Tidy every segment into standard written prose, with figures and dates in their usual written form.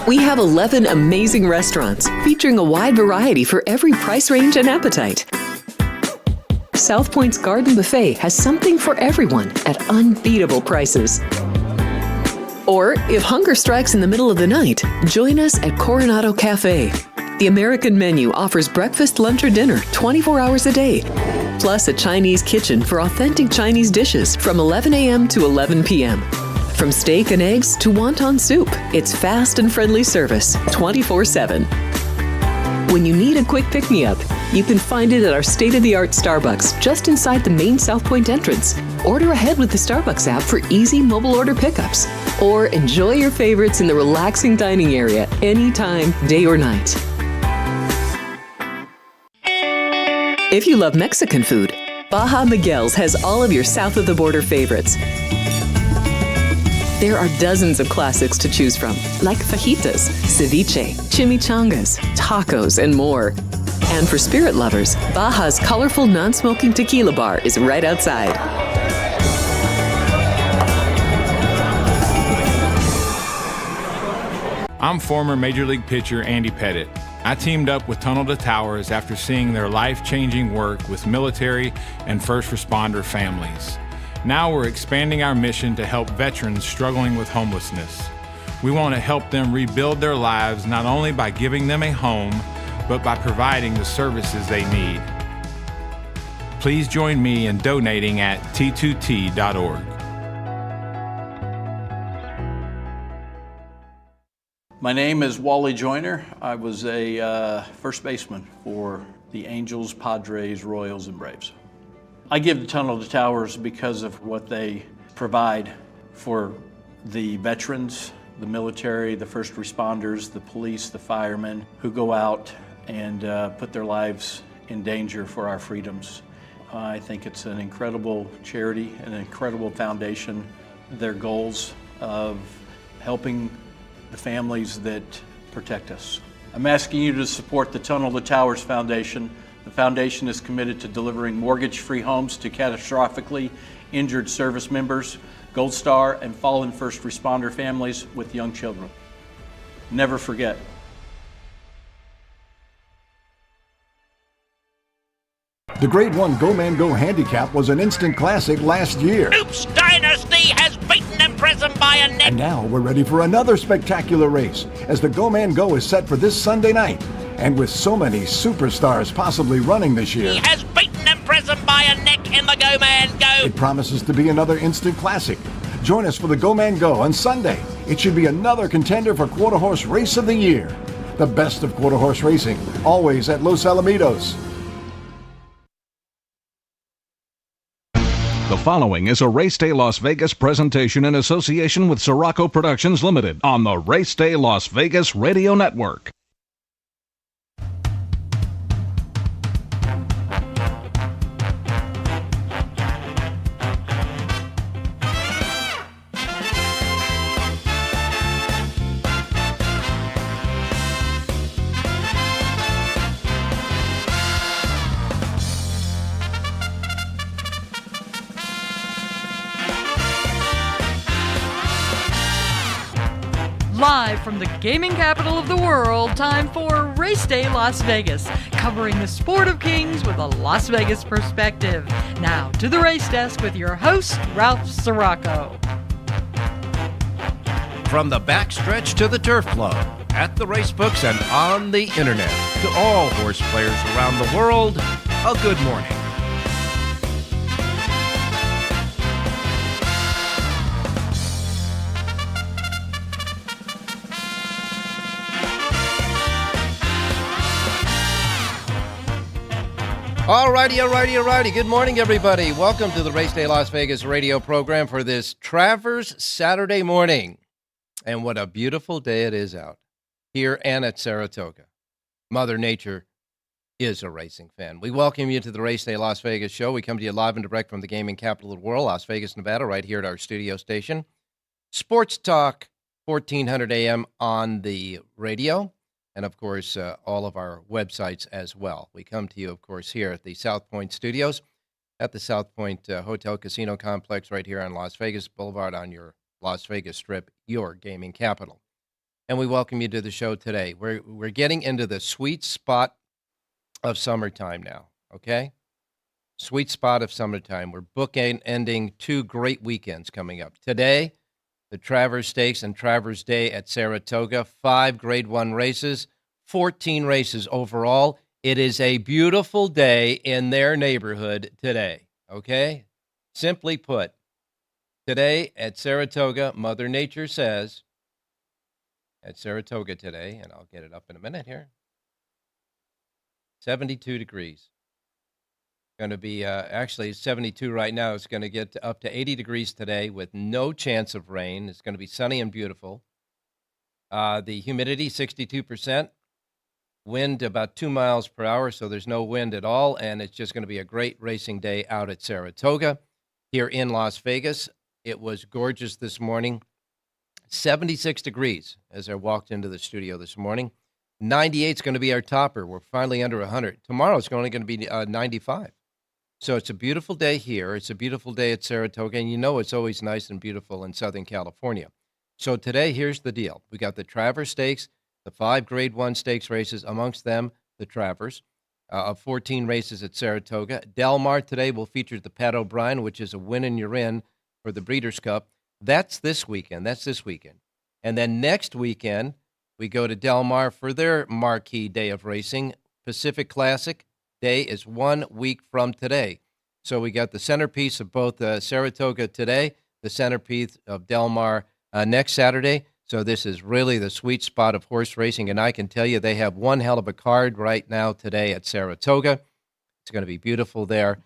We have 11 amazing restaurants featuring a wide variety for every price range and appetite. South Point's Garden Buffet has something for everyone at unbeatable prices. Or, if hunger strikes in the middle of the night, join us at Coronado Cafe. The American menu offers breakfast, lunch, or dinner 24 hours a day, plus a Chinese kitchen for authentic Chinese dishes from 11 a.m. to 11 p.m. From steak and eggs to wonton soup, it's fast and friendly service 24/7. When you need a quick pick-me-up, you can find it at our state-of-the-art Starbucks just inside the main South Point entrance. Order ahead with the Starbucks app for easy mobile order pickups. Or enjoy your favorites in the relaxing dining area anytime, day or night. If you love Mexican food, Baja Miguel's has all of your south-of-the-border favorites. There are dozens of classics to choose from, like fajitas, ceviche, chimichangas, tacos, and more. And for spirit lovers, Baja's colorful non-smoking tequila bar is right outside. I'm former Major League pitcher Andy Pettitte. I teamed up with Tunnel to Towers after seeing their life-changing work with military and first responder families. Now we're expanding our mission to help veterans struggling with homelessness. We want to help them rebuild their lives not only by giving them a home, but by providing the services they need. Please join me in donating at t2t.org. My name is Wally Joyner. I was a first baseman for the Angels, Padres, Royals, and Braves. I give the Tunnel to Towers because of what they provide for the veterans, the military, the first responders, the police, the firemen who go out and put their lives in danger for our freedoms. I think it's an incredible charity, an incredible foundation. Their goals of helping the families that protect us. I'm asking you to support the Tunnel to Towers Foundation. The foundation is committed to delivering mortgage-free homes to catastrophically injured service members, Gold Star, and fallen first responder families with young children. Never forget. The Grade 1 Go Man Go Handicap was an instant classic last year. Oops Dynasty has beaten them present by a neck. And now we're ready for another spectacular race as the Go Man Go is set for this Sunday night. And with so many superstars possibly running this year, He has beaten them present by a neck in the Go Man Go. it promises to be another instant classic. Join us for the Go Man Go on Sunday. It should be another contender for Quarter Horse Race of the Year. The best of quarter horse racing, always at Los Alamitos. The following is a Race Day Las Vegas presentation in association with Siraco Productions Limited on the Race Day Las Vegas Radio Network. Live from the gaming capital of the world, time for Race Day Las Vegas, covering the sport of kings with a Las Vegas perspective. Now to the race desk with your host, Ralph Siraco. From the backstretch to the turf club, at the racebooks and on the internet, to all horse players around the world, a good morning. Alrighty. Good morning, everybody. Welcome to the Race Day Las Vegas radio program for this Travers Saturday morning. And what a beautiful day it is out here and at Saratoga. Mother Nature is a racing fan. We welcome you to the Race Day Las Vegas show. We come to you live and direct from the gaming capital of the world, Las Vegas, Nevada, right here at our studio station. Sports Talk, 1400 AM on the radio. And, of course, all of our websites as well. We come to you, of course, here at the South Point Studios, at the South Point Hotel Casino Complex right here on Las Vegas Boulevard on your Las Vegas Strip, your gaming capital. and we welcome you to the show today. We're getting into the sweet spot of summertime now, okay? Sweet spot of summertime. We're ending 2 great weekends coming up. Today, the Travers Stakes and Travers Day at Saratoga, 5 Grade 1 races, 14 races overall. It is a beautiful day in their neighborhood today, okay? Simply put, today at Saratoga, Mother Nature says, at Saratoga today, and I'll get it up in a minute here, 72 degrees. Going to be actually 72 right now. It's going to get up to 80 degrees today with no chance of rain. It's going to be sunny and beautiful. The humidity, 62%. Wind about 2 miles per hour, so there's no wind at all, and it's just going to be a great racing day out at Saratoga. Here in Las Vegas, it was gorgeous this morning. 76 degrees as I walked into the studio this morning. 98 is going to be our topper. We're finally under 100. Tomorrow it's only going to be 95. So it's a beautiful day here. It's a beautiful day at Saratoga, and you know it's always nice and beautiful in Southern California. So today, here's the deal. We got the Travers Stakes, the 5 Grade 1 stakes races, amongst them the Travers, of 14 races at Saratoga. Del Mar today will feature the Pat O'Brien, which is a win and you're in for the Breeders' Cup. That's this weekend. And then next weekend, we go to Del Mar for their marquee day of racing. Pacific Classic Day is 1 week from today. So we got the centerpiece of both Saratoga today, the centerpiece of Del Mar next Saturday. So this is really the sweet spot of horse racing, and I can tell you they have one hell of a card right now today at Saratoga. It's going to be beautiful there,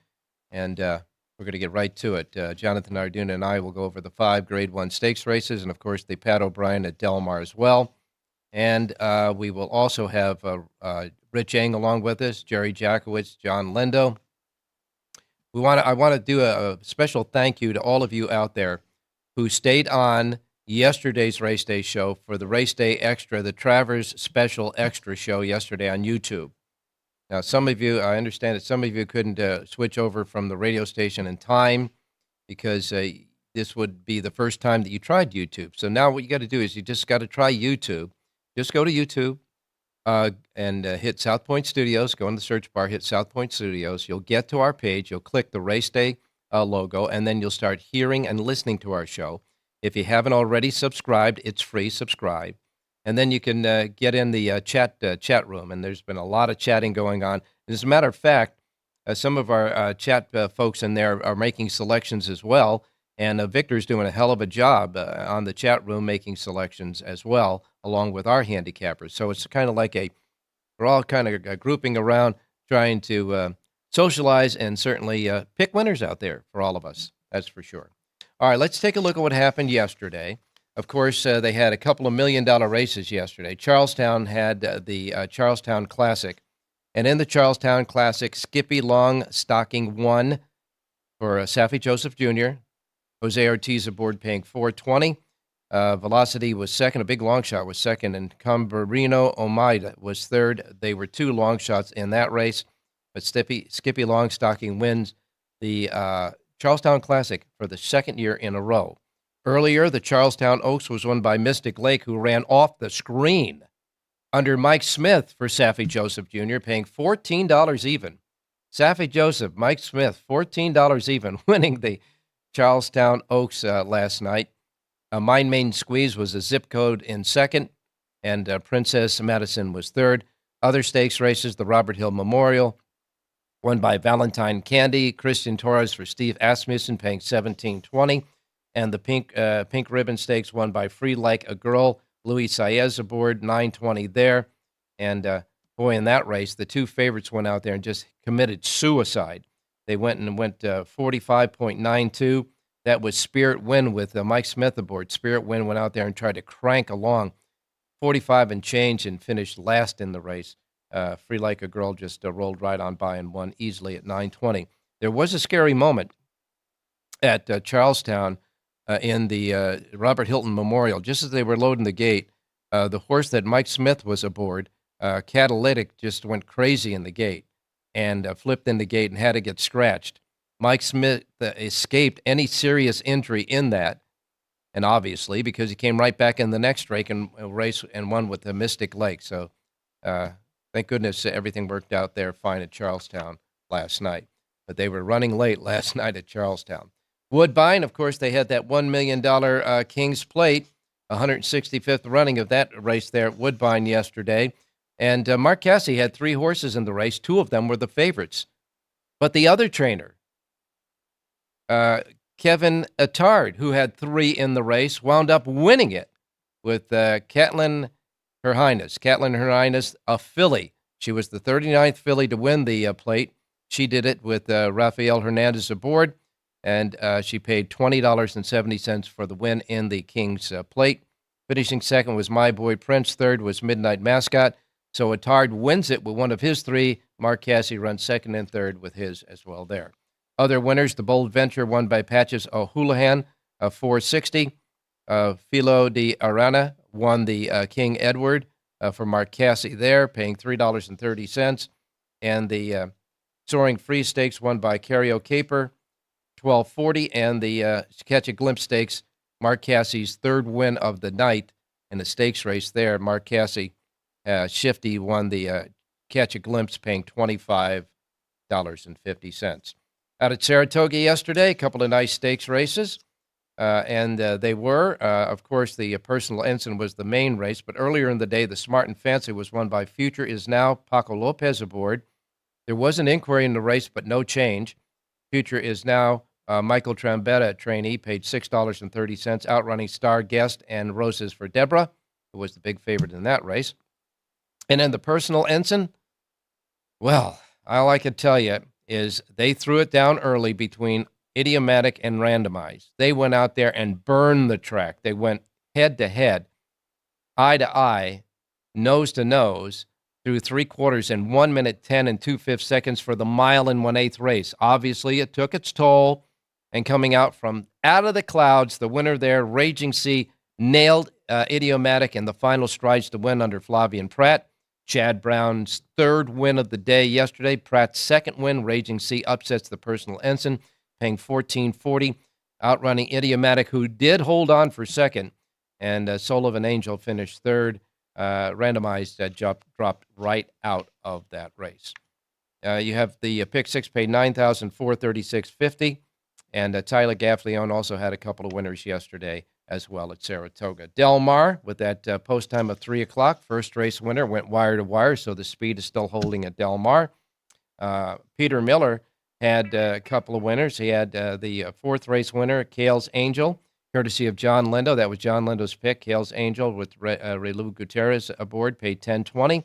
and we're going to get right to it. Jonathan Hardoon and I will go over the 5 Grade 1 stakes races, and of course the Pat O'Brien at Del Mar as well. And we will also have Rich Eng along with us, Jerry Jacovitz, John Lindo. I want to do a special thank you to all of you out there who stayed on yesterday's Race Day show for the Race Day Extra, the Travers Special Extra show yesterday on YouTube. Now, some of you, I understand that some of you couldn't switch over from the radio station in time because this would be the first time that you tried YouTube. So now what you got to do is you just got to try YouTube. Just go to YouTube and hit South Point Studios. Go in the search bar, hit South Point Studios. You'll get to our page. You'll click the Race Day logo, and then you'll start hearing and listening to our show. If you haven't already subscribed, it's free. Subscribe. And then you can get in the chat room, and there's been a lot of chatting going on. And as a matter of fact, some of our chat folks in there are making selections as well, and Victor's doing a hell of a job on the chat room making selections as well, along with our handicappers. So it's kind of like we're all kind of grouping around trying to socialize and certainly pick winners out there for all of us. That's for sure. All right, let's take a look at what happened yesterday. Of course, they had a couple of $1 million races yesterday. Charlestown had the Charlestown Classic. And in the Charlestown Classic, Skippy Longstocking won for Saffie Joseph Jr., Jose Ortiz aboard paying $420. Velocity was second. A big long shot was second. And Cambarino Omaida was third. They were 2 long shots in that race. But Skippy Longstocking wins the Charlestown Classic for the second year in a row. Earlier, the Charlestown Oaks was won by Mystic Lake, who ran off the screen under Mike Smith for Saffie Joseph Jr., paying $14 even. Saffie Joseph, Mike Smith, $14 even, winning the Charlestown Oaks last night. Mine Main Squeeze was a zip code in second, and Princess Madison was third. Other stakes races, the Robert Hill Memorial, won by Valentine Candy, Christian Torres for Steve Asmussen, paying $17.20. And the Pink Ribbon Stakes won by Free Like a Girl, Louis Saez aboard, $9.20 there. And boy, in that race, the 2 favorites went out there and just committed suicide. They went 45.92. That was Spirit Wind with Mike Smith aboard. Spirit Wind went out there and tried to crank along 45 and change and finished last in the race. Free Like a Girl just rolled right on by and won easily at $9.20. There was a scary moment at Charlestown in the Robert Hilton Memorial. Just as they were loading the gate, the horse that Mike Smith was aboard, Catalytic, just went crazy in the gate and flipped in the gate and had to get scratched. Mike Smith escaped any serious injury in that, And obviously, because he came right back in the next race and won with the Mystic Lake. So thank goodness everything worked out there fine at Charlestown last night. But they were running late last night at Charlestown. Woodbine, of course, they had that $1 million King's Plate, 165th running of that race there at Woodbine yesterday. And Mark Casse had 3 horses in the race. 2 of them were the favorites. But the other trainer, Kevin Attard, who had 3 in the race, wound up winning it with Catelyn Her Highness. Catelyn Her Highness, a filly. She was the 39th filly to win the plate. She did it with Rafael Hernandez aboard, and she paid $20.70 for the win in the King's Plate. Finishing second was My Boy Prince. Third was Midnight Mascot. So Attard wins it with one of his 3. Mark Casse runs second and third with his as well there. Other winners, the Bold Venture won by Patches O'Houlihan, 460. Filo de Arana won the King Edward for Mark Casse there, paying $3.30. And the Soaring Free Stakes won by Cario Caper, $12.40. And the Catch a Glimpse Stakes, Mark Casse's 3rd win of the night in the stakes race there. Mark Casse, Shifty won the Catch a Glimpse, paying $25.50. Out at Saratoga yesterday, a couple of nice stakes races, and they were, of course, the Personal Ensign was the main race, but earlier in the day, the Smart and Fancy was won by Future Is Now, Paco Lopez aboard. There was an inquiry in the race, but no change. Future Is Now, Michael Trambetta, trainee, paid $6.30, outrunning Star Guest and Roses for Deborah, who was the big favorite in that race. And then the Personal Ensign, well, all I could tell you is they threw it down early between Idiomatic and Randomized. They went out there and burned the track. They went head-to-head, eye-to-eye, nose-to-nose, through 3/4 in 1 minute 10 and 2/5 seconds for the mile and 1/8 race. Obviously, it took its toll, and coming out of the clouds, the winner there, Raging Sea, nailed Idiomatic in the final strides to win under Flavian Pratt. Chad Brown's 3rd win of the day yesterday. Pratt's 2nd win. Raging Sea upsets the Personal Ensign, paying $14.40, outrunning Idiomatic, who did hold on for 2nd, and Soul of an Angel finished 3rd. Randomized dropped right out of that race. You have the Pick 6 paid $9,436.50, and Tyler Gaffleone also had a couple of winners yesterday as well at Saratoga. Del Mar, with that post time of 3 o'clock, first race winner, went wire to wire, so the speed is still holding at Del Mar. Peter Miller had a couple of winners. He had the 4th race winner, Kale's Angel, courtesy of John Lindo. That was John Lindo's pick. Kale's Angel with Relu Gutierrez aboard, paid $10.20.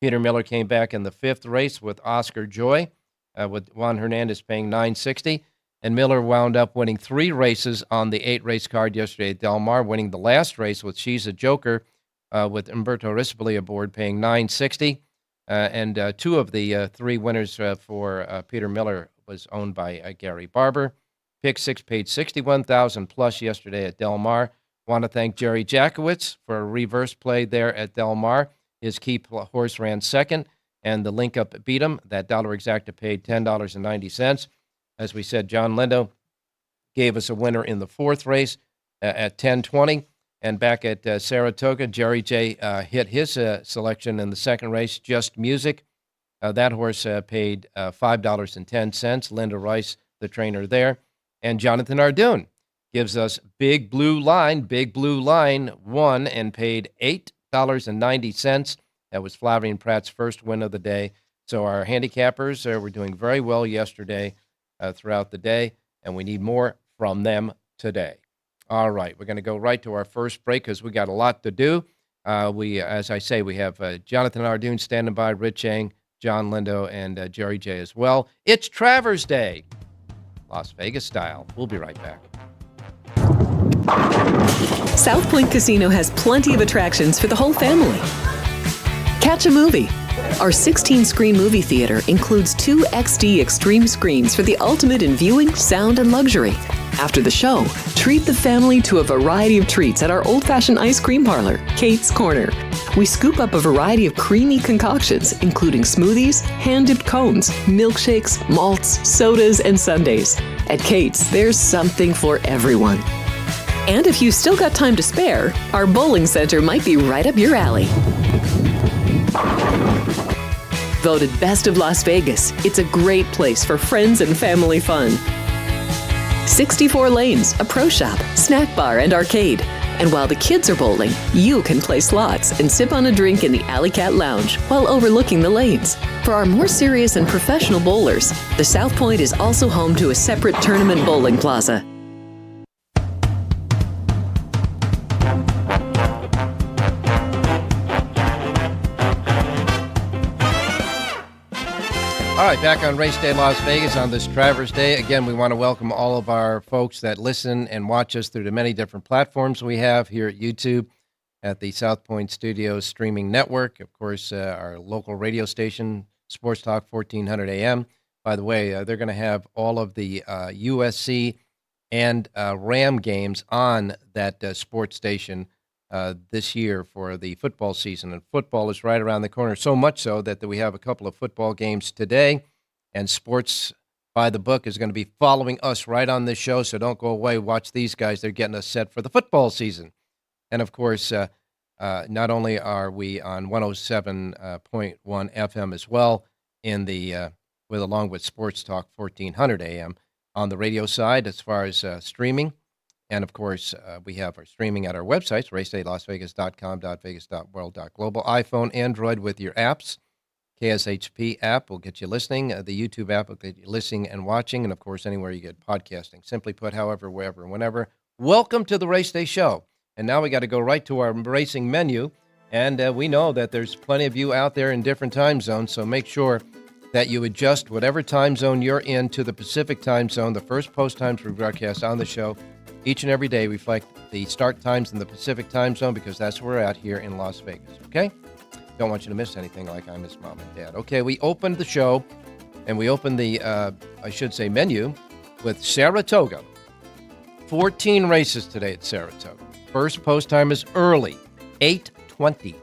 Peter Miller came back in the 5th race with Oscar Joy, with Juan Hernandez paying $9.60. And Miller wound up winning 3 races on the 8-race card yesterday at Del Mar, winning the last race with She's a Joker with Umberto Rispoli aboard, paying $9.60. And 2 of the 3 winners for Peter Miller was owned by Gary Barber. Pick 6 paid $61,000 plus yesterday at Del Mar. Want to thank Jerry Jacovitz for a reverse play there at Del Mar. His key horse ran 2nd, and the link up beat him. That dollar exacta paid $10.90. As we said, John Lindo gave us a winner in the 4th race at $10.20. And back at Saratoga, Jerry J. hit his selection in the 2nd race, Just Music. That horse paid $5.10. Linda Rice, the trainer there. And Jonathan Hardoon gives us Big Blue Line, won and paid $8.90. That was Flavian Pratt's first win of the day. So our handicappers were doing very well yesterday throughout the day, and we need more from them today. All right, we're going to go right to our first break because we got a lot to do. As I say, we have Jonathan Hardoon standing by, Rich Yang, John Lindo, and Jerry J as well. It's Travers Day, Las Vegas style. We'll be right back. South Point Casino has plenty of attractions for the whole family. Catch a movie. Our 16-screen movie theater includes 2 XD Extreme screens for the ultimate in viewing, sound, and luxury. After the show, treat the family to a variety of treats at our old-fashioned ice cream parlor, Kate's Corner. We scoop up a variety of creamy concoctions, including smoothies, hand-dipped cones, milkshakes, malts, sodas, and sundaes. At Kate's, there's something for everyone. And if you've still got time to spare, our bowling center might be right up your alley. Voted Best of Las Vegas, it's a great place for friends and family fun. 64 lanes, a pro shop, snack bar, and arcade. And while the kids are bowling, you can play slots and sip on a drink in the Alley Cat Lounge while overlooking the lanes. For our more serious and professional bowlers, the South Point is also home to a separate tournament bowling plaza. All right, back on Race Day Las Vegas on this Travers Day. Again, we want to welcome all of our folks that listen and watch us through the many different platforms we have here at YouTube, at the South Point Studios streaming network. Of course, our local radio station, Sports Talk 1400 AM. By the way, they're going to have all of the USC and Ram games on that sports station this year for the football season. And football is right around the corner, so much so that we have a couple of football games today. And Sports by the Book is going to be following us right on this show, so don't go away. Watch these guys. They're getting us set for the football season. And, of course, not only are we on 107.1 FM as well, along with Sports Talk 1400 AM on the radio side as far as streaming. And, of course, we have our streaming at our websites, racedaylasvegas.com, .vegas.world.global, iPhone, Android with your apps. KSHP app will get you listening. The YouTube app will get you listening and watching. And, of course, anywhere you get podcasting. Simply put, however, wherever, whenever. Welcome to the Race Day Show. And now we got to go right to our racing menu. And we know that there's plenty of you out there in different time zones, so make sure that you adjust whatever time zone you're in to the Pacific time zone. The first post times we broadcast on the show each and every day reflect the start times in the Pacific time zone because that's where we're at here in Las Vegas, okay? Don't want you to miss anything like I miss Mom and Dad. Okay, we opened the show, and we opened the, menu with Saratoga. 14 races today at Saratoga. First post time is early, 8:20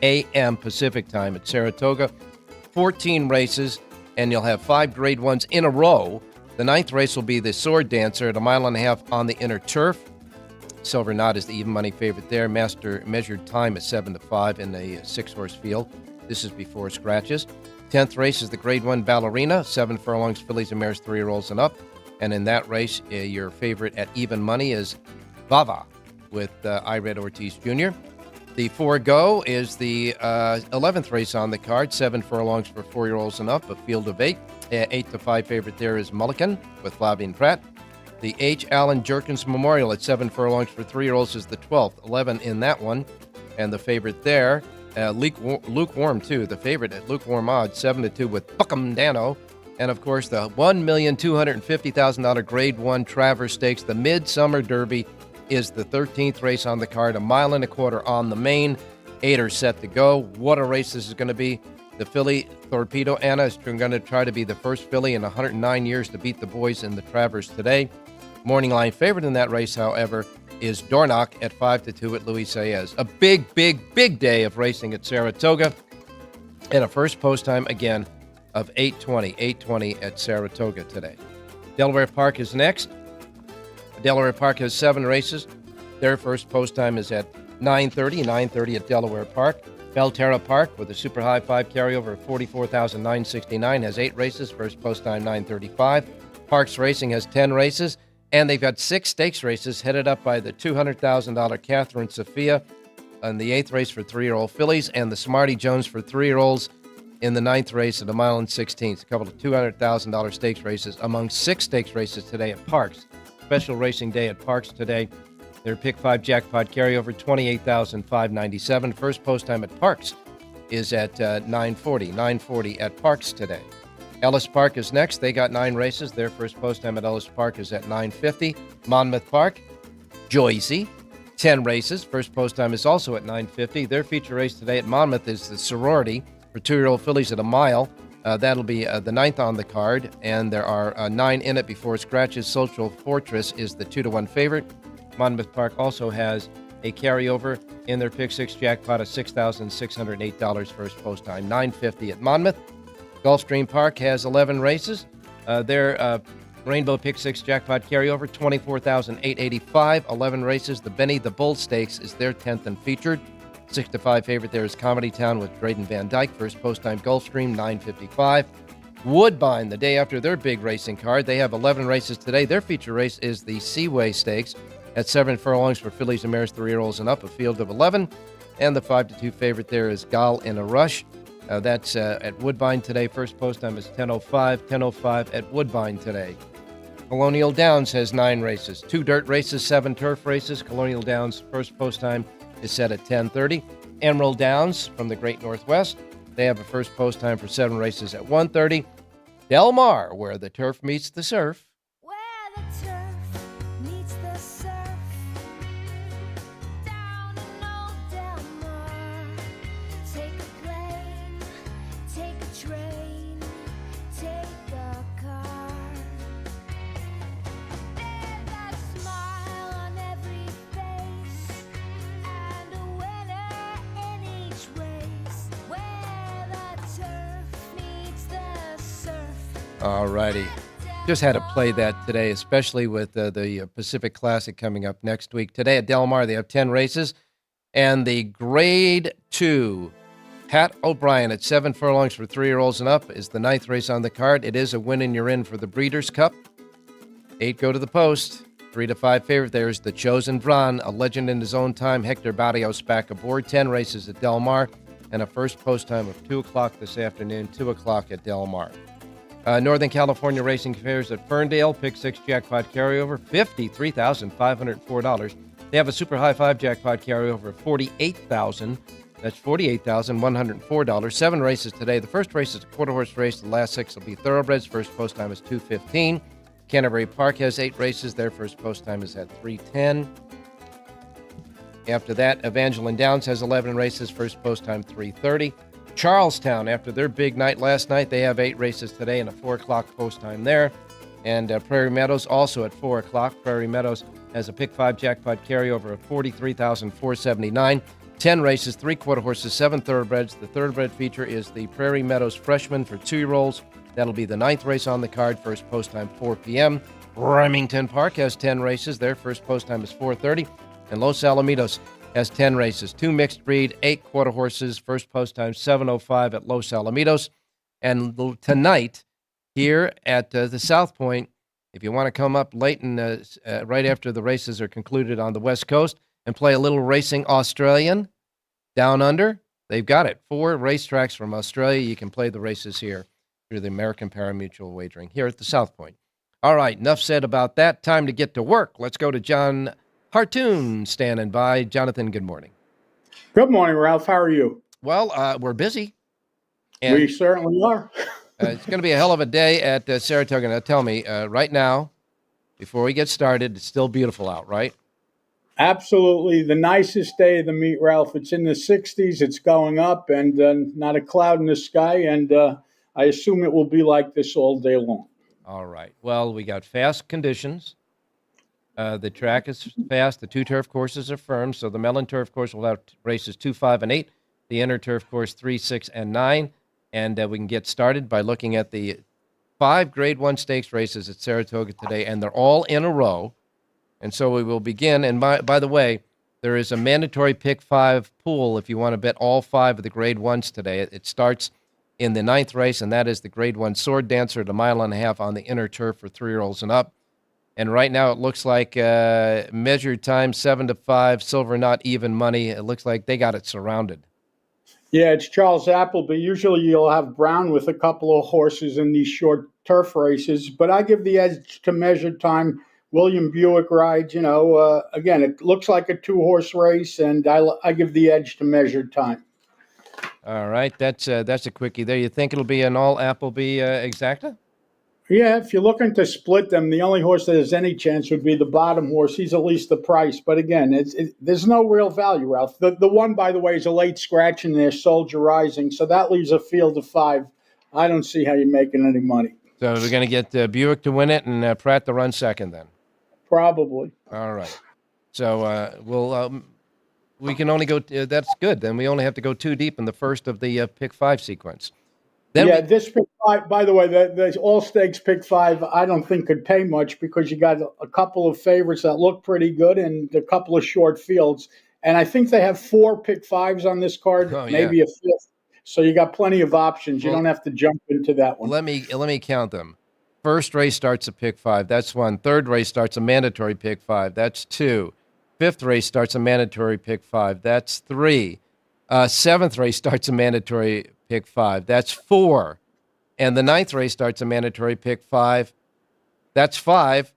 a.m. Pacific time at Saratoga. 14 races, and you'll have 5 grade ones in a row. The 9th race will be the Sword Dancer at 1.5 miles on the inner turf. Silver Knot is the even money favorite there. Master measured time is 7-5 in the 6-horse field. This is before scratches. 10th race is the grade 1 Ballerina, 7 furlongs, fillies and mares, 3-year-olds and up. And in that race, your favorite at even money is Vava with Ired Ortiz Jr. The 4-Go is the 11th race on the card, 7 furlongs for 4-year-olds and up, a field of 8. 8-5 favorite there is Mulligan with Flavien Prat. The H. Allen Jerkins Memorial at 7 furlongs for 3-year-olds is the 12th, 11 in that one. And the favorite there, lukewarm too, the favorite at lukewarm odds, 7-2 with Buckham Dano. And of course, the $1,250,000 Grade 1 Travers Stakes, the Midsummer Derby, is the 13th race on the card, 1.25 miles on the main. 8 are set to go. What a race this is going to be. The filly Torpedo Anna is going to try to be the first filly in 109 years to beat the boys in the Travers today. Morning line favorite in that race, however, is Dornoch at 5-2 at Luis Saez. A big, big, big day of racing at Saratoga. And a first post time, again, of 8:20 at Saratoga today. Delaware Park is next. Delaware Park has 7 races. Their first post time is at 9:30 at Delaware Park. Belterra Park with a super high 5 carryover of 44,969 has 8 races. First post time 9:35. Parks Racing has 10 races, and they've got 6 stakes races headed up by the $200,000 Catherine Sophia in the 8th race for 3-year-old fillies, and the Smarty Jones for 3-year-olds in the 9th race at 1 mile and 16th. A couple of $200,000 stakes races among 6 stakes races today at Parks. Special racing day at Parks today. Their Pick 5 jackpot carryover, $28,597. First post time at Parks is at 9:40 at Parks today. Ellis Park is next. They got 9 races. Their first post time at Ellis Park is at 9:50. Monmouth Park, Joycey, 10 races. First post time is also at 9:50. Their feature race today at Monmouth is the Sorority for 2-year-old fillies at 1 mile. That'll be the 9th on the card, and there are 9 in it before scratches. Social Fortress is the 2-1 favorite. Monmouth Park also has a carryover in their Pick 6 jackpot of $6,608 first post time, 9:50 at Monmouth. Gulfstream Park has 11 races. Their Rainbow Pick 6 jackpot carryover, $24,885. 11 races. The Benny the Bull Stakes is their 10th and featured. 6-5 favorite there is Comedy Town with Drayden Van Dyke. First post time Gulfstream, $9.55. Woodbine, the day after their big racing card. They have 11 races today. Their feature race is the Seaway Stakes at 7 furlongs for fillies and mares 3-year-olds and up, a field of 11. And the 5-2 favorite there is Gal in a Rush. That's at Woodbine today. First post time is 10:05. 10:05 at Woodbine today. Colonial Downs has 9 races. 2 dirt races, 7 turf races. Colonial Downs first post time is set at 10:30. Emerald Downs from the Great Northwest. They have a first post time for 7 races at 1:30. Del Mar, where the turf meets the surf. Where the turf meets the surf. Down in old Del Mar. Take a plane, take a train, take a car. There's that smile on every face, and a winner in each race. Where the turf meets the surf. All righty. Just had to play that today, especially with the Pacific Classic coming up next week. Today at Del Mar, they have 10 races. And the Grade 2, Pat O'Brien at 7 furlongs for 3-year-olds and up is the 9th race on the card. It is a win and you're in for the Breeders' Cup. 8 go to the post. 3-5 favorite there is the Chosen Vran, a legend in his own time. Hector Barrios back aboard. 10 races at Del Mar and a first post time of 2 o'clock this afternoon, 2 o'clock at Del Mar. Northern California Racing Fairs at Ferndale, Pick 6 jackpot carryover, $53,504. They have a Super High 5 jackpot carryover of $48,000. That's $48,104. 7 races today. The first race is a quarter horse race. The last 6 will be thoroughbreds. First post time is 2:15. Canterbury Park has 8 races. Their first post time is at 3:10. After that, Evangeline Downs has 11 races. First post time 3:30. Charlestown, after their big night last night, they have 8 races today and a 4 o'clock post time there. And Prairie Meadows also at 4 o'clock. Prairie Meadows has a Pick 5 jackpot carryover of $43,479. 10 races, 3 quarter horses, 7 thoroughbreds. The thoroughbred feature is the Prairie Meadows Freshman for 2-year-olds. That'll be the 9th race on the card. First post time 4 p.m. Remington Park has 10 races. Their first post time is 4:30. And Los Alamitos has 10 races, 2 mixed breed, 8 quarter horses. First post time 7:05 at Los Alamitos. And tonight, here at the South Point, if you want to come up late and right after the races are concluded on the West Coast and play a little racing Australian down under, they've got it. 4 racetracks from Australia. You can play the races here through the American Parimutuel Wagering here at the South Point. All right, enough said about that. Time to get to work. Let's go to John Hardoon standing by. Jonathan, good morning. Good morning, Ralph. How are you? Well, we're busy. And we certainly are. it's going to be a hell of a day at Saratoga. Now, tell me, right now, before we get started, it's still beautiful out, right? Absolutely. The nicest day of the meet, Ralph. It's in the 60s. It's going up and not a cloud in the sky. And I assume it will be like this all day long. All right. Well, we got fast conditions. The track is fast. The 2 turf courses are firm. So the Mellon Turf Course will have races 2, 5, and 8. The Inner Turf Course 3, 6, and 9. And we can get started by looking at the 5 Grade 1 stakes races at Saratoga today, and they're all in a row. And so we will begin. And by the way, there is a mandatory Pick 5 pool if you want to bet all 5 of the Grade 1s today. It starts in the 9th race, and that is the Grade 1 Sword Dancer at 1.5 miles on the inner turf for 3-year-olds and up. And right now it looks like measured time 7-5, silver not even money. It looks like they got it surrounded. Yeah, it's Charles Appleby. Usually you'll have Brown with a couple of horses in these short turf races, but I give the edge to measured time. William Buick rides, again, it looks like a 2-horse race, and I give the edge to measured time. All right, that's a quickie there. You think it'll be an all Appleby exacta? Yeah, if you're looking to split them, the only horse that has any chance would be the bottom horse. He's at least the price. But again, there's no real value, Ralph. The one, by the way, is a late scratch in there, Soldier Rising. So that leaves a field of 5. I don't see how you're making any money. So we're going to get Buick to win it and Pratt to run second then? Probably. All right. So we can only go, that's good. Then we only have to go 2 deep in the first of the Pick 5 sequence. Then Yeah, this pick five, by the way, the all stakes pick five, I don't think could pay much because you got a couple of favorites that look pretty good and a couple of short fields. And I think they have 4 pick fives on this card, Oh, yeah. maybe a fifth. So you got plenty of options. You Well, don't have to jump into that one. let me count them. First race starts a pick 5. That's 1. Third race starts a mandatory pick 5. That's 2. Fifth race starts a mandatory pick 5. That's 3. Seventh race starts a mandatory pick 5. That's 4. And the ninth race starts a mandatory pick 5. That's 5.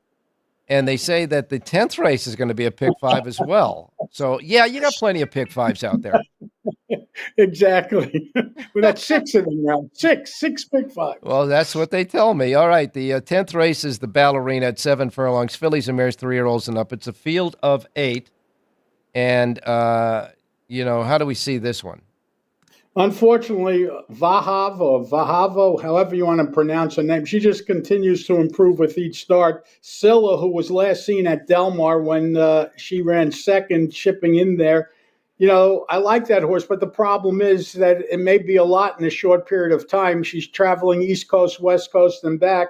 And they say that the 10th race is going to be a pick 5 as well. So, yeah, you got plenty of pick 5s out there. Exactly. We got 6 of them now. Six pick fives. Well, that's what they tell me. All right, the 10th race is the Ballerina at 7 furlongs. Fillies and mares, 3-year-olds and up. It's a field of 8. And, how do we see this one? Unfortunately, Vahavo, however you want to pronounce her name, she just continues to improve with each start. Scylla, who was last seen at Del Mar when she ran second, shipping in there. I like that horse, but the problem is that it may be a lot in a short period of time. She's traveling East Coast, West Coast, and back.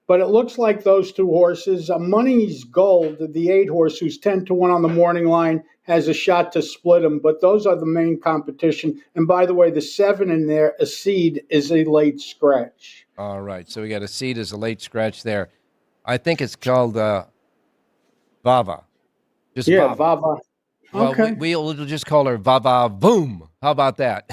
But it looks like those 2 horses, Money's Gold, the 8 horse, who's 10-1 on the morning line, has a shot to split them. But those are the main competition. And by the way, the 7 in there, a seed, is a late scratch. All right, so we got a seed as a late scratch there. I think it's called Vava. Just Yeah, Vava. Vava. Well, Okay. we'll just call her Vava Boom. How about that?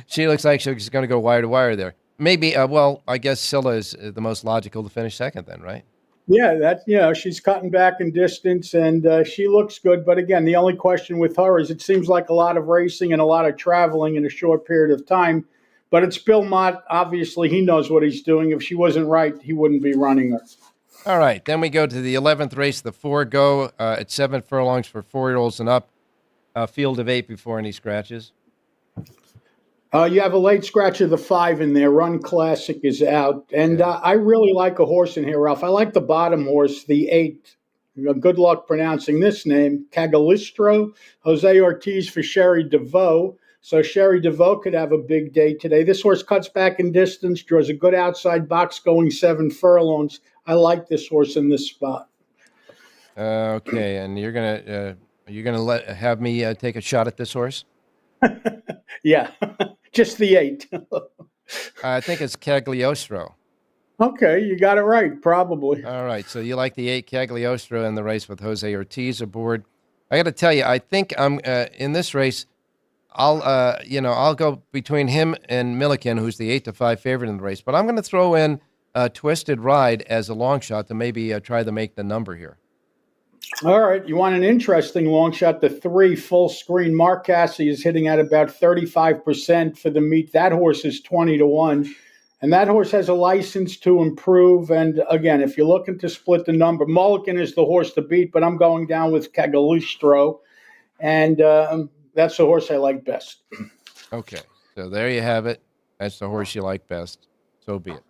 She looks like she's going to go wire to wire there. Maybe, I guess Scylla is the most logical to finish second then, right? Yeah, she's cutting back in distance and she looks good. But again, the only question with her is it seems like a lot of racing and a lot of traveling in a short period of time. But it's Bill Mott. Obviously, he knows what he's doing. If she wasn't right, he wouldn't be running her. All right, then we go to the 11th race, the 4 go at 7 furlongs for 4-year-olds and up. A field of 8 before any scratches. You have a late scratch of the 5 in there. Run Classic is out. And I really like a horse in here, Ralph. I like the bottom horse, the 8. Good luck pronouncing this name. Cagalistro. Jose Ortiz for Sherry DeVoe. So Sherry DeVoe could have a big day today. This horse cuts back in distance, draws a good outside box going 7 furlongs. I like this horse in this spot. Okay, and you're gonna have me take a shot at this horse? Yeah, just the 8. I think it's Cagliostro. Okay, you got it right, probably. All right, so you like the 8 Cagliostro in the race with Jose Ortiz aboard. I got to tell you, I think I'm in this race. I'll go between him and Milliken, who's the 8-5 favorite in the race. But I'm going to throw in Twisted Ride as a long shot to maybe try to make the number here. All right, you want an interesting long shot. The 3 full screen. Mark Cassie is hitting at about 35% for the meet. That horse is 20-1. And that horse has a license to improve. And again, if you're looking to split the number, Mulligan is the horse to beat, but I'm going down with Cagalistro. And that's the horse I like best. Okay, so there you have it. That's the horse you like best. So be it.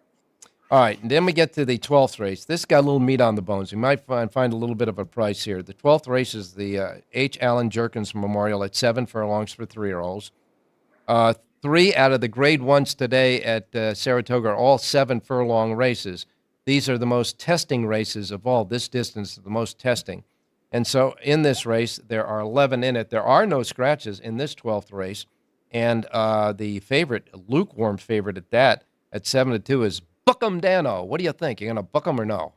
All right, and then we get to the 12th race. This got a little meat on the bones. We might find a little bit of a price here. The 12th race is the H. Allen Jerkins Memorial at 7 furlongs for 3-year-olds. 3 out of the grade 1s today at Saratoga are all 7 furlong races. These are the most testing races of all. This distance is the most testing. And so in this race, there are 11 in it. There are no scratches in this 12th race. And the favorite, lukewarm favorite at that, at 7-2 is Bookham Dano. What do you think? You going to book him or no?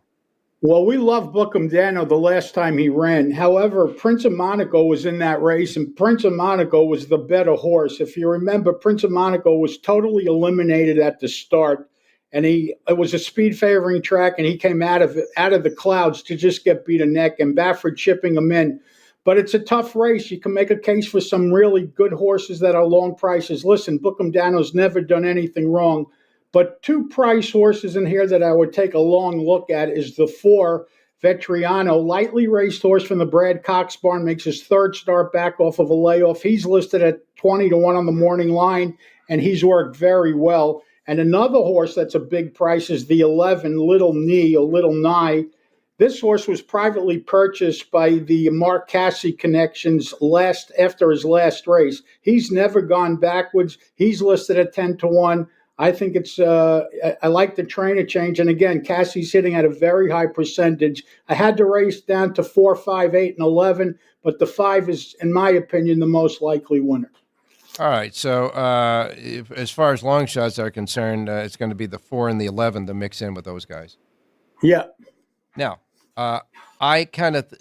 Well, we loved Bookham Dano the last time he ran. However, Prince of Monaco was in that race, and Prince of Monaco was the better horse. If you remember, Prince of Monaco was totally eliminated at the start, and it was a speed favoring track, and he came out of the clouds to just get beat a neck, and Baffert chipping him in. But it's a tough race. You can make a case for some really good horses that are long prices. Listen, Bookham Dano's never done anything wrong. But 2 price horses in here that I would take a long look at is the 4, Vetriano, lightly raced horse from the Brad Cox barn, makes his 3rd start back off of a layoff. He's listed at 20-1 on the morning line, and he's worked very well. And another horse that's a big price is the 11, Little Knee, or Little Nye. This horse was privately purchased by the Mark Casse connections after his last race. He's never gone backwards. He's listed at 10-1. I think I like the trainer change. And again, Cassie's hitting at a very high percentage. I had the race down to 4, 5, 8, and 11, but the 5 is, in my opinion, the most likely winner. All right, so as far as long shots are concerned, it's going to be the 4 and the 11 to mix in with those guys. Yeah. Now, I kind of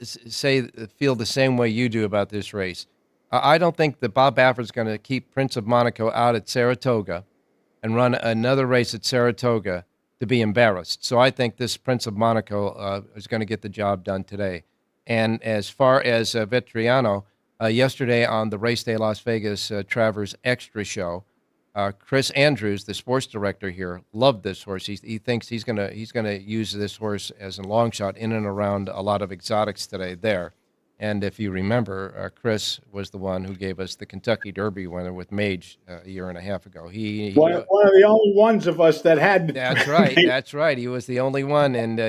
feel the same way you do about this race. I don't think that Bob Baffert's going to keep Prince of Monaco out at Saratoga and run another race at Saratoga to be embarrassed. So I think this Prince of Monaco is going to get the job done today. And as far as Vetriano, yesterday on the Race Day Las Vegas Travers Extra Show, Chris Andrews, the sports director here, loved this horse. He thinks he's gonna use this horse as a long shot in and around a lot of exotics today there. And if you remember, Chris was the one who gave us the Kentucky Derby winner with Mage a year and a half ago. One of the only ones of us that had. That's right. That's right. He was the only one, and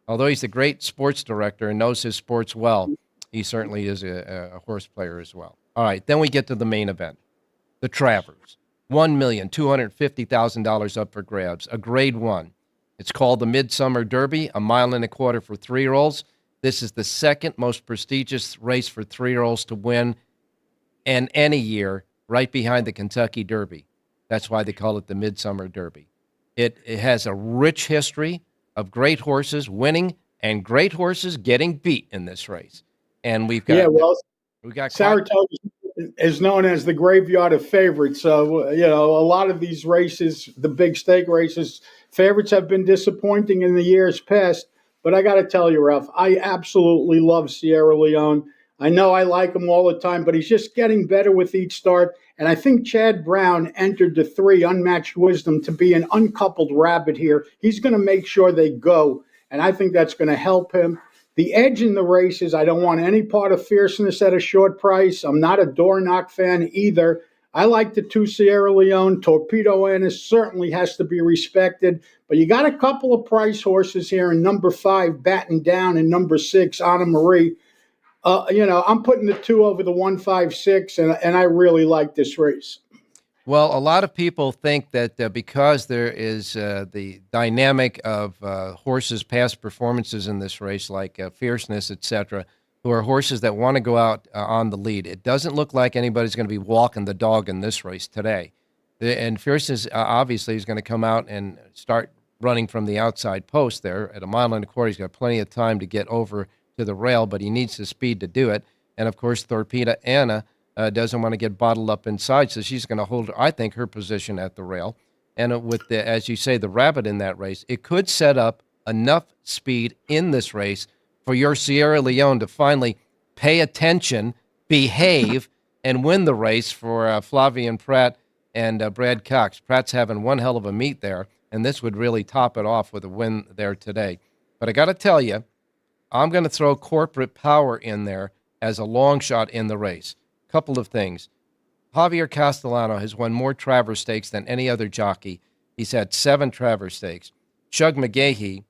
although he's a great sports director and knows his sports well, he certainly is a horse player as well. All right, then we get to the main event. The Travers, $1,250,000 up for grabs, a Grade 1. It's called the Midsummer Derby, 1.25 miles for 3-year-olds. This is the second most prestigious race for 3-year-olds to win in any year, right behind the Kentucky Derby. That's why they call it the Midsummer Derby. It has a rich history of great horses winning and great horses getting beat in this race. And we got Saratoga is known as the graveyard of favorites. So, a lot of these races, the big stake races, favorites have been disappointing in the years past. But I got to tell you, Ralph, I absolutely love Sierra Leone. I know I like him all the time, but he's just getting better with each start. And I think Chad Brown entered the 3 Unmatched Wisdom to be an uncoupled rabbit here. He's going to make sure they go, and I think that's going to help him. The edge in the race is I don't want any part of Fierceness at a short price. I'm not a door knock fan either. I like the 2 Sierra Leone. Torpedo Annis certainly has to be respected. But you got a couple of price horses here in number 5, Batten Down, and number 6, Anna Marie. I'm putting the 2 over the 156, and I really like this race. Well, a lot of people think that because there is the dynamic of horses' past performances in this race, like Fierceness, etc., who are horses that want to go out on the lead, it doesn't look like anybody's going to be walking the dog in this race today. And Fierceness obviously is going to come out and start running from the outside post there at 1.25 miles. He's got plenty of time to get over to the rail, but he needs the speed to do it. And, of course, Torpedo Anna doesn't want to get bottled up inside, so she's going to hold, I think, her position at the rail. And with as you say, the rabbit in that race, it could set up enough speed in this race for your Sierra Leone to finally pay attention, behave, and win the race for Flavian Pratt and Brad Cox. Pratt's having one hell of a meet there, and this would really top it off with a win there today. But I got to tell you, I'm going to throw Corporate Power in there as a long shot in the race. Couple of things. Javier Castellano has won more Travers Stakes than any other jockey. He's had 7 Travers Stakes. Shug McGahee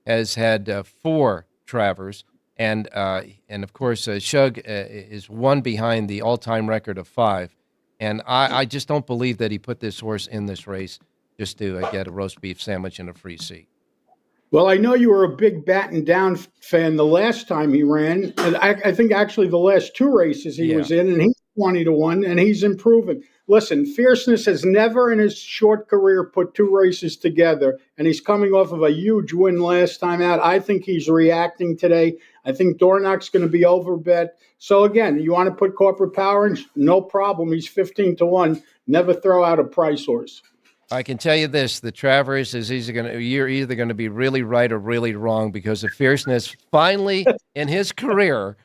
has had 4 Travers, and of course Shug is 1 behind the all-time record of 5. And I just don't believe that he put this horse in this race just to get a roast beef sandwich and a free seat. Well, I know you were a big Batten Down fan the last time he ran. And I think actually the last 2 races he was in, and he's 20-1, and he's improving. Listen, Fierceness has never in his short career put 2 races together, and he's coming off of a huge win last time out. I think he's reacting today. I think Dornock's going to be overbet. So, again, you want to put Corporate Power in? No problem. He's 15-1. Never throw out a price horse. I can tell you this, the Travers you're either going to be really right or really wrong, because if Fierceness finally in his career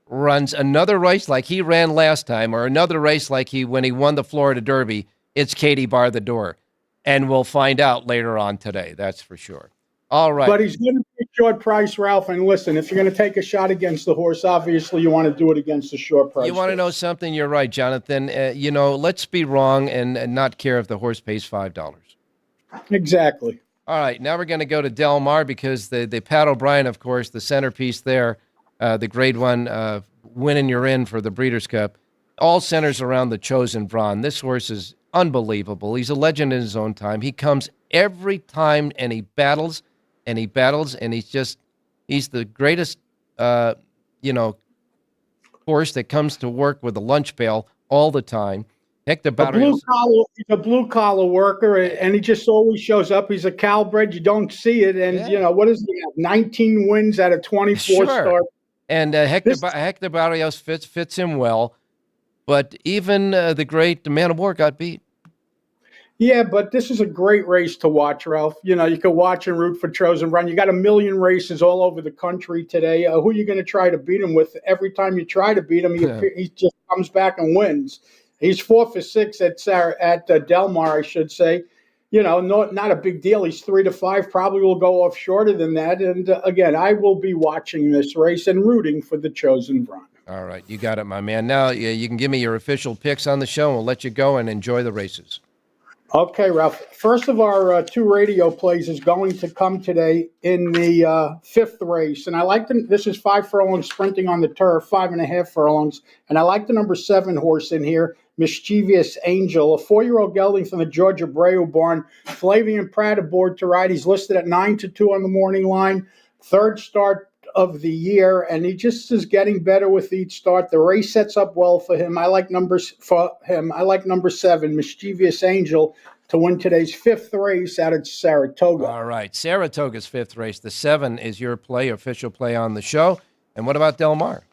runs another race like he ran last time, or another race like when he won the Florida Derby, it's Katie bar the door. And we'll find out later on today, that's for sure. All right. But he's going to be short price, Ralph. And listen, if you're going to take a shot against the horse, obviously you want to do it against the short price. You want to know something? You're right, Jonathan. Let's be wrong and not care if the horse pays $5. Exactly. All right, now we're going to go to Del Mar because the Pat O'Brien, of course, the centerpiece there, the grade one winning you're in for the Breeders' Cup, all centers around the Chosen Braun. This horse is unbelievable. He's a legend in his own time. He comes every time and he battles and he battles, and he's the greatest, horse that comes to work with a lunch pail all the time. Hector Barrios. He's a blue collar worker, and he just always shows up. He's a Calbred. You don't see it, and what does he have? 19 wins out of 24 starts. And Hector Barrios fits him well, but even the great Man of War got beat. Yeah, but this is a great race to watch, Ralph. You can watch and root for Chosen Braun. You got a million races all over the country today. Who are you going to try to beat him with? Every time you try to beat him, he just comes back and wins. He's 4 for 6 at Del Mar, I should say. Not a big deal. He's 3 to 5. Probably will go off shorter than that. And again, I will be watching this race and rooting for the Chosen Braun. All right, you got it, my man. Now you can give me your official picks on the show, and we'll let you go and enjoy the races. Okay, Ralph. First of our 2 radio plays is going to come today in the 5th race. And I like this is 5 furlongs sprinting on the turf, 5.5 furlongs. And I like the number 7 horse in here, Mischievous Angel, a 4-year-old gelding from the George Abreu barn. Flavian Pratt aboard to ride. He's listed at 9-2 on the morning line. 3rd start of the year, and he just is getting better with each start. The race sets up well for him. I like number 7, Mischievous Angel, to win today's 5th race out at Saratoga. All right, Saratoga's 5th race. The 7 is your official play on the show. And what about Del Mar?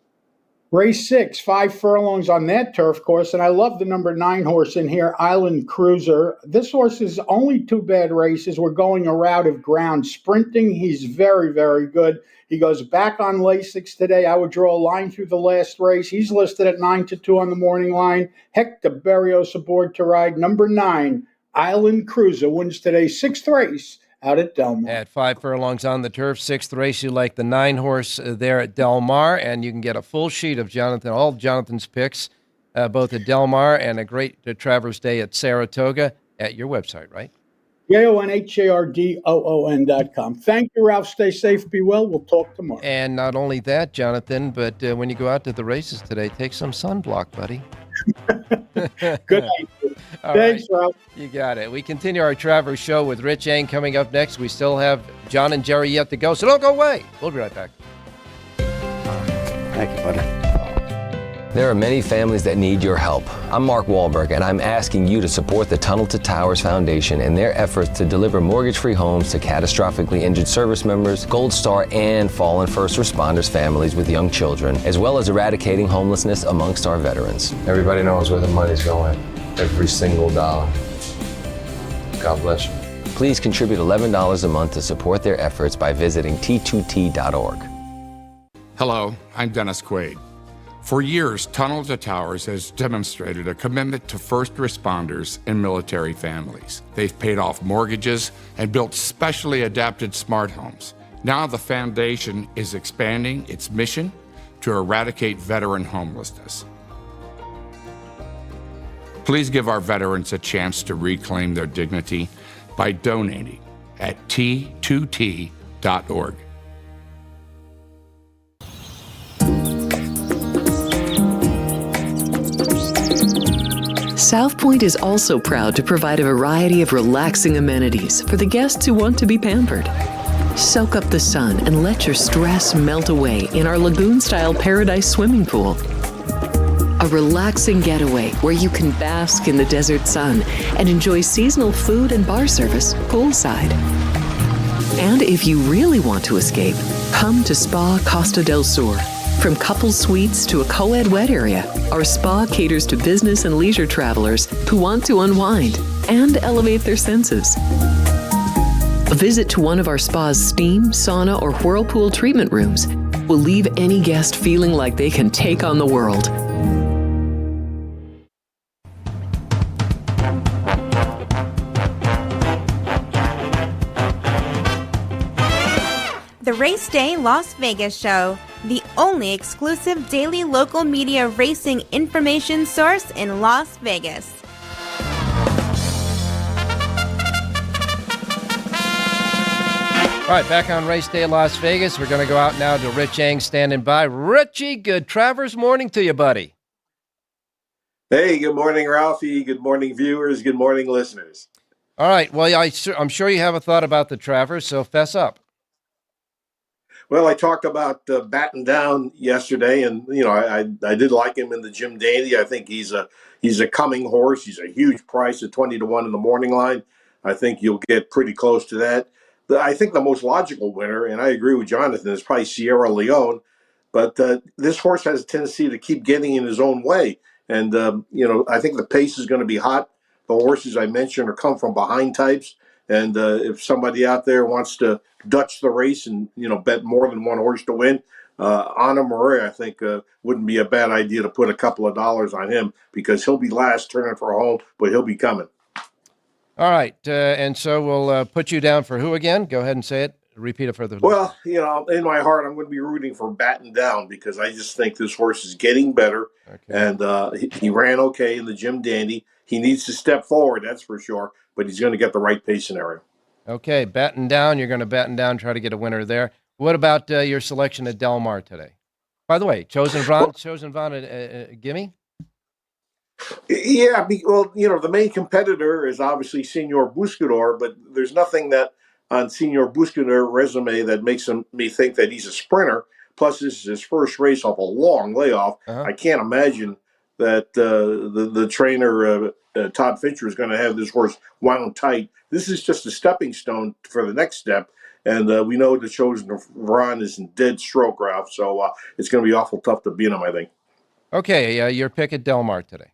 Race 6, 5 furlongs on that turf course, and I love the number 9 horse in here, Island Cruiser. This horse is only 2 bad races. We're going a route of ground. Sprinting, he's very, very good. He goes back on Lasix today. I would draw a line through the last race. He's listed at 9-2 on the morning line. Hector Barrios aboard to ride. Number 9, Island Cruiser, wins today's 6th race out at Del Mar. At 5 furlongs on the turf, 6th race, you like the 9 horse there at Del Mar, and you can get a full sheet of all Jonathan's picks, both at Del Mar and a great Travers Day at Saratoga at your website, right? JONHARDOON.com. Thank you, Ralph. Stay safe, be well. We'll talk tomorrow. And not only that, Jonathan, but when you go out to the races today, take some sunblock, buddy. Good night. Thanks, right. Ralph. You got it. We continue our Travers show with Rich Eng coming up next. We still have John and Jerry yet to go, so don't go away. We'll be right back. Thank you, buddy. There are many families that need your help. I'm Mark Wahlberg, and I'm asking you to support the Tunnel to Towers Foundation in their efforts to deliver mortgage-free homes to catastrophically injured service members, Gold Star, and fallen first responders families with young children, as well as eradicating homelessness amongst our veterans. Everybody knows where the money's going. Every single dollar. God bless you. Please contribute $11 a month to support their efforts by visiting t2t.org. Hello, I'm Dennis Quaid. For years, Tunnel to Towers has demonstrated a commitment to first responders and military families. They've paid off mortgages and built specially adapted smart homes. Now the foundation is expanding its mission to eradicate veteran homelessness. Please give our veterans a chance to reclaim their dignity by donating at t2t.org. South Point is also proud to provide a variety of relaxing amenities for the guests who want to be pampered. Soak up the sun and let your stress melt away in our lagoon-style paradise swimming pool. A relaxing getaway where you can bask in the desert sun and enjoy seasonal food and bar service poolside. And if you really want to escape, come to Spa Costa del Sur. From couple suites to a co-ed wet area, our spa caters to business and leisure travelers who want to unwind and elevate their senses. A visit to one of our spa's steam, sauna, or whirlpool treatment rooms will leave any guest feeling like they can take on the world. The Race Day Las Vegas Show, the only exclusive daily local media racing information source in Las Vegas. All right, back on Race Day Las Vegas. We're going to go out now to Rich Eng standing by. Richie, good Travers morning to you, buddy. Hey, good morning, Ralphie. Good morning, viewers. Good morning, listeners. All right, well, I'm sure you have a thought about the Travers, so fess up. Well, I talked about Batten Down yesterday, and I did like him in the Jim Dandy. I think he's a coming horse. He's a huge price at 20-1 in the morning line. I think you'll get pretty close to that. I think the most logical winner, and I agree with Jonathan, is probably Sierra Leone. But this horse has a tendency to keep getting in his own way, and I think the pace is going to be hot. The horses I mentioned are come from behind types. And if somebody out there wants to Dutch the race and bet more than one horse to win, Anna Maria, I think, wouldn't be a bad idea to put a couple of dollars on him because he'll be last turning for home, but he'll be coming. All right, and so we'll put you down for who again? Go ahead and say it. Repeat it for the. Well, in my heart, I'm going to be rooting for Batten Down because I just think this horse is getting better, and he ran okay in the Jim Dandy. He needs to step forward, that's for sure, but he's going to get the right pace scenario. Okay, Batten Down. You're going to Batten Down, try to get a winner there. What about your selection at Del Mar today? By the way, Chosen Vaughn, gimme? Yeah, well, the main competitor is obviously Senor Buscador, but there's nothing that on Senor Buscador resume that makes me think that he's a sprinter. Plus, this is his first race off a long layoff. I can't imagine that the trainer, Todd Fincher, is going to have this horse wound tight. This is just a stepping stone for the next step. And we know the Chosen Vaughn is in dead stroke, Ralph. So it's going to be awful tough to beat him, I think. Okay, your pick at Del Mar today.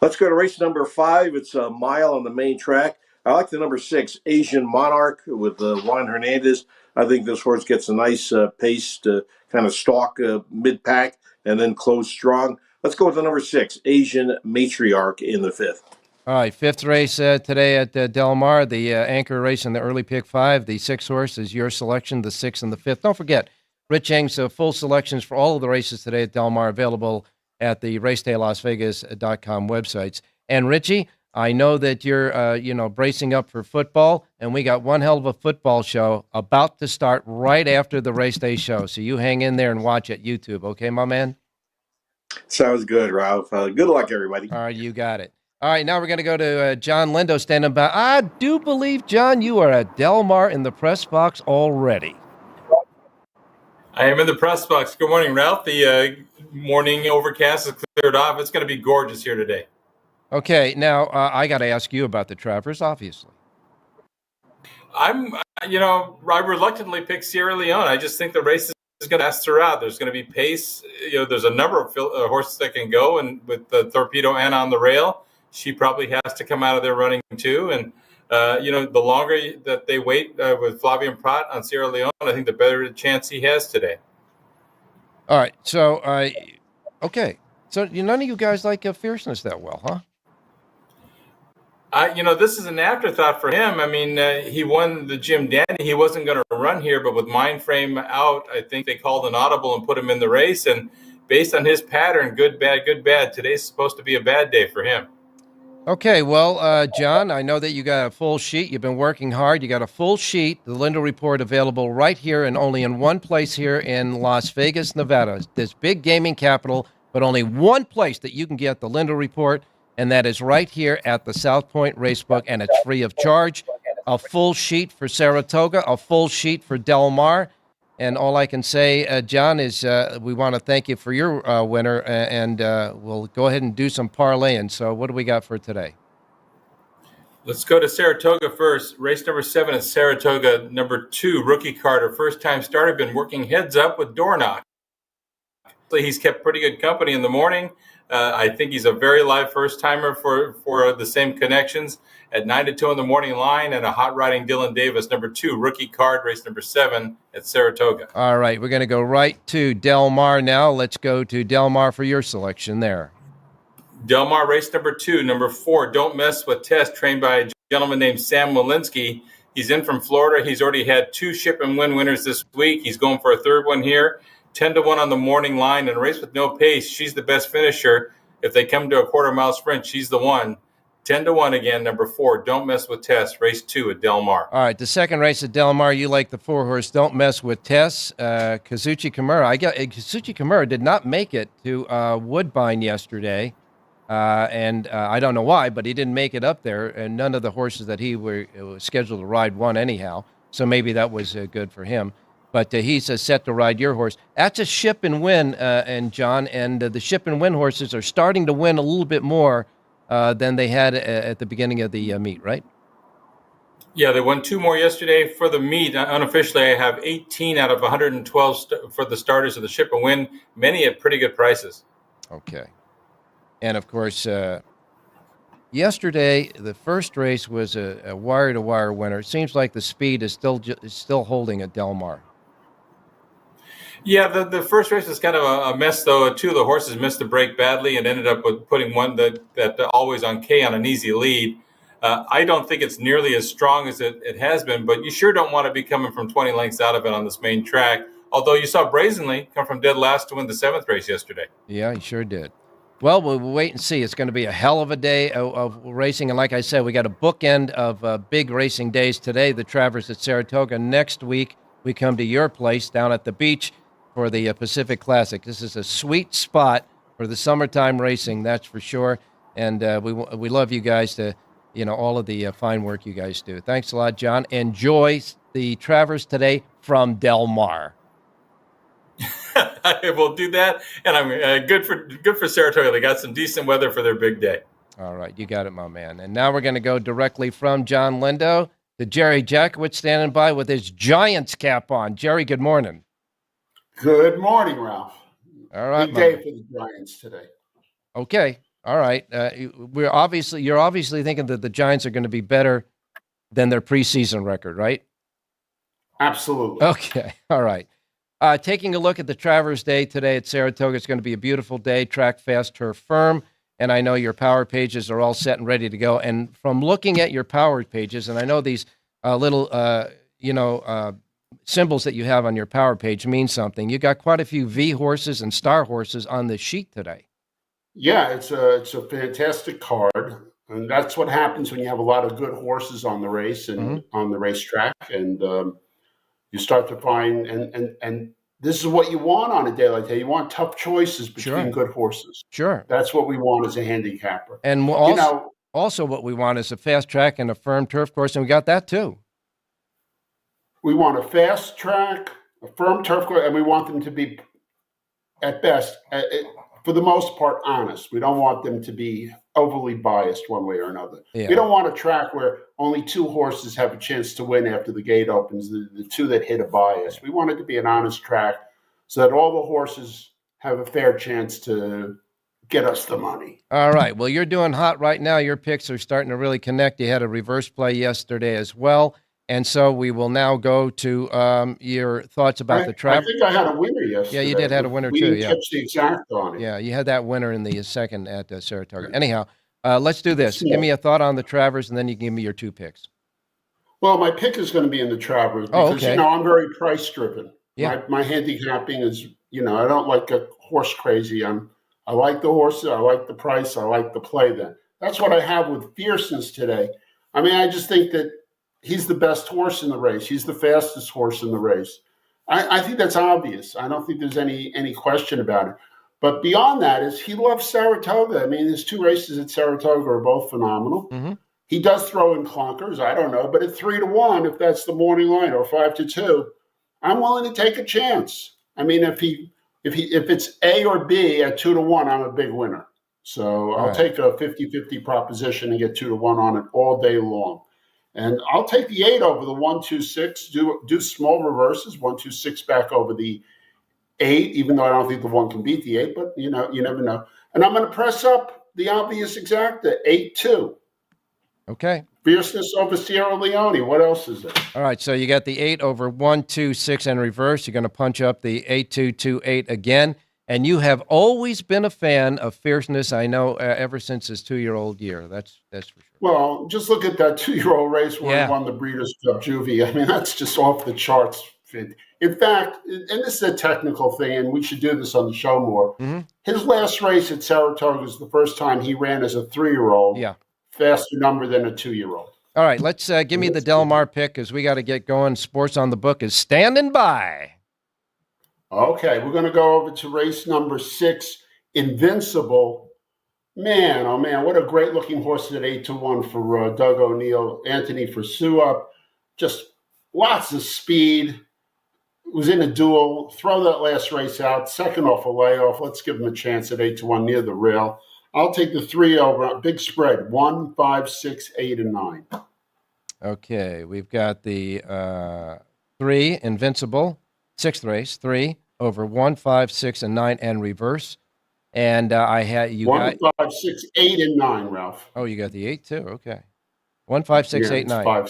Let's go to race number 5. It's a mile on the main track. I like the number 6, Asian Monarch, with Juan Hernandez. I think this horse gets a nice pace to kind of stalk mid-pack and then close strong. Let's go with the number 6, Asian Matriarch in the 5th. All right, 5th race today at Del Mar, the anchor race in the early pick 5. The 6th horse is your selection, the 6th and the 5th. Don't forget, Rich Eng's full selections for all of the races today at Del Mar available at the racedaylasvegas.com websites. And Richie, I know that you're, bracing up for football, and we got one hell of a football show about to start right after the race day show. So you hang in there and watch at YouTube, okay, my man? Sounds good, Ralph. Good luck, everybody. All right, you got it. All right, now we're going to go to John Lindo standing by. I do believe, John, you are at Del Mar in the press box already. I am in the press box. Good morning, Ralph. The morning overcast is cleared off. It's going to be gorgeous here today. Okay, now I got to ask you about the Travers, obviously. I reluctantly picked Sierra Leone. I just think the race is going to pass throughout. There's going to be pace. There's a number of horses that can go, and with the Torpedo Anna on the rail, she probably has to come out of there running too. And the longer that they wait with Flavien Prat on Sierra Leone, I think the better chance he has today. All right. So, okay. So none of you guys like Fierceness that well, huh? This is an afterthought for him. I mean, he won the Jim Dandy. He wasn't going to run here, but with Mind Frame out, I think they called an audible and put him in the race. And based on his pattern, good, bad, today's supposed to be a bad day for him. Okay, well, John, I know that you got a full sheet. You've been working hard. You got a full sheet, the Lindo Report, available right here and only in one place here in Las Vegas, Nevada. This big gaming capital, but only one place that you can get the Lindo Report, and that is right here at the South Point Racebook, and it's free of charge. A full sheet for Saratoga, a full sheet for Del Mar. And all I can say, John, is we want to thank you for your winner, and we'll go ahead and do some parlaying. So what do we got for today? Let's go to Saratoga first. Race number 7 is Saratoga. Number 2, Rookie Carter, first-time starter, been working heads up with Doorknock. He's kept pretty good company in the morning. I think he's a very live first-timer for the same connections. At 9-2 in the morning line, and a hot riding Dylan Davis, number 2, Rookie Card, race number 7 at Saratoga. All right, we're going to go right to Del Mar now. Let's go to Del Mar for your selection there. Del Mar, race number 2, number 4, Don't Mess with Test, trained by a gentleman named Sam Walensky. He's in from Florida. He's already had 2 ship and win winners this week. He's going for a third one here. 10-1 on the morning line, and a race with no pace. She's the best finisher. If they come to a quarter-mile sprint, she's the one. 10-1 again, number 4, Don't Mess with Tess, race 2 at Del Mar. All right, the second race at Del Mar, you like the 4-horse Don't Mess with Tess. Kazuchi Kimura. Kazuchi Kimura did not make it to Woodbine yesterday, and I don't know why, but he didn't make it up there, and none of the horses that he was scheduled to ride won anyhow, so maybe that was good for him. But he's set to ride your horse. That's a ship and win, and John, and the ship and win horses are starting to win a little bit more than they had at the beginning of the meet, right? Yeah, they won 2 more yesterday. For the meet, unofficially, I have 18 out of 112 for the starters of the ship and win, many at pretty good prices. Okay. And, of course, yesterday, the first race was a wire-to-wire winner. It seems like the speed is still holding at Del Mar. Yeah, the first race was kind of a mess, though. 2 of the horses missed the break badly and ended up with putting one that always on K on an easy lead. I don't think it's nearly as strong as it has been, but you sure don't want to be coming from 20 lengths out of it on this main track. Although you saw Brazenly come from dead last to win the 7th race yesterday. Yeah, he sure did. Well, we'll wait and see. It's going to be a hell of a day of racing. And like I said, we got a bookend of big racing days today, the Travers at Saratoga. Next week, we come to your place down at the beach for the Pacific Classic. This is a sweet spot for the summertime racing, that's for sure. And we love you guys to, all of the fine work you guys do. Thanks a lot, John. Enjoy the Travers today from Del Mar. I will do that, and I'm good for Saratoga. They got some decent weather for their big day. All right, you got it, my man. And now we're going to go directly from John Lindo to Jerry Jacovitz standing by with his Giants cap on. Jerry, good morning. Good morning, Ralph. All right, big day for the Giants today. Okay, all right. You're obviously thinking that the Giants are going to be better than their preseason record, right? Absolutely. Okay, all right. Taking a look at the Travers Day today at Saratoga, it's going to be a beautiful day, track fast, turf firm, and I know your power pages are all set and ready to go. And from looking at your power pages, and I know these little, symbols that you have on your power page mean something. You got quite a few V horses and star horses on the sheet today. Yeah, it's a fantastic card, and that's what happens when you have a lot of good horses on the race and on the racetrack, and you start to find and this is what you want on a day like that. You want tough choices between good horses. Sure, that's what we want as a handicapper. And also what we want is a fast track and a firm turf course, and we got that too. We want a fast track, a firm turf course, and we want them to be, at best, for the most part, honest. We don't want them to be overly biased one way or another. Yeah. We don't want a track where only 2 horses have a chance to win after the gate opens, the 2 that hit a bias. We want it to be an honest track so that all the horses have a fair chance to get us the money. All right. Well, you're doing hot right now. Your picks are starting to really connect. You had a reverse play yesterday as well. And so we will now go to your thoughts about the Travers. I think I had a winner yesterday. Yeah, you did have a winner we too. didn't catch the exact on it. Yeah, you had that winner in the second at Saratoga. Anyhow, let's do this. Give me a thought on the Travers, and then you can give me your 2 picks. Well, my pick is going to be in the Travers because, I'm very price-driven. Yeah. My handicapping is, I don't like a horse crazy. I like the horses. I like the price. I like the play then. That's what I have with Fierceness today. I mean, I just think that he's the best horse in the race. He's the fastest horse in the race. I think that's obvious. I don't think there's any question about it. But beyond that is he loves Saratoga. I mean, his 2 races at Saratoga are both phenomenal. Mm-hmm. He does throw in clunkers. I don't know. But at 3-1, if that's the morning line, or 5-2, I'm willing to take a chance. I mean, if it's A or B at 2-1, I'm a big winner. So I'll take a 50-50 proposition and get 2-1 on it all day long. And I'll take the 8 over the 1-2-6, do small reverses, 1-2-6 back over the 8, even though I don't think the 1 can beat the 8, but you never know. And I'm going to press up the obvious exacta, 8-2. Okay. Fierceness over Sierra Leone. What else is there? All right, so you got the 8 over 1-2-6 in reverse. You're going to punch up the 8-2-2-8 again. And you have always been a fan of Fierceness, I know, ever since his 2-year-old year. That's for sure. Well, just look at that 2-year-old race where he won the Breeders' Cup Juvie. I mean, that's just off the charts. In fact, and this is a technical thing, and we should do this on the show more. Mm-hmm. His last race at Saratoga is the first time he ran as a 3-year-old. Yeah. faster number than a 2-year-old. All right, let's give me the Del Mar pick because we got to get going. Sports on the Book is standing by. Okay, we're going to go over to race number 6, Invincible. Man, oh man, what a great looking horse at 8-1 for Doug O'Neill. Anthony for Suop. Just lots of speed. Was in a duel. Throw that last race out. Second off a layoff. Let's give him a chance at 8-1 near the rail. I'll take the 3 over. Big spread. 1, 5, 6, 8, and 9. Okay, we've got the 3, Invincible. 6th race, 3 over 1, 5, 6, and 9, and reverse. And I had you 1, got 5, 6, 8, and 9, Ralph. Oh, you got the 8 too. Okay, 1, 5, 6, 8, 9.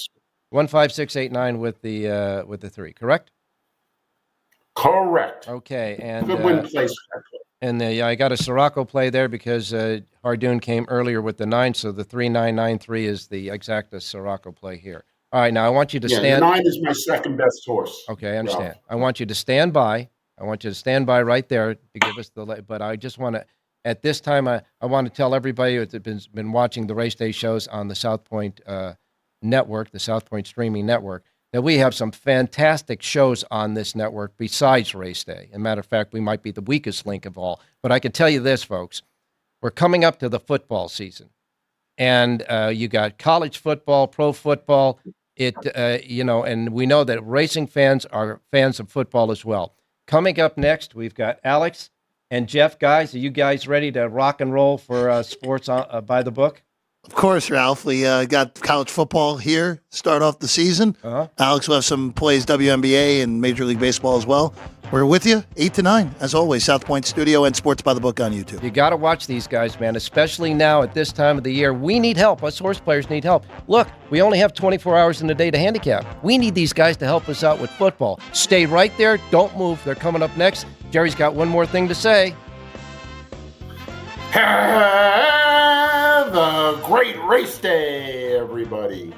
1, 5, 6, 8, 9 with the 3. Correct. Correct. Okay, and good win place. And I got a Siraco play there because Hardoon came earlier with the 9, so the 3-9-9-3 is the exact Siraco play here. All right, now I want you to stand. 9 is my second best horse. Okay, I understand. Ralph. I want you to stand by. I want you to stand by right there to give us the. But I just want to, at this time, I want to tell everybody who's been watching the race day shows on the South Point network, the South Point streaming network, that we have some fantastic shows on this network besides race day. As a matter of fact, we might be the weakest link of all. But I can tell you this, folks, we're coming up to the football season, and you got college football, pro football. And we know that racing fans are fans of football as well. Coming up next, we've got Alex and Jeff. Guys, are you guys ready to rock and roll for sports by the book? Of course, Ralph. We got college football here, start off the season. Alex will have some plays WNBA and Major League Baseball as well. We're with you, 8 to 9, as always, South Point Studio and Sports by the Book on YouTube. You got to watch these guys, man, especially now at this time of the year. We need help. Us horse players need help. Look, we only have 24 hours in the day to handicap. We need these guys to help us out with football. Stay right there. Don't move. They're coming up next. Jerry's got one more thing to say. Have a great race day, everybody.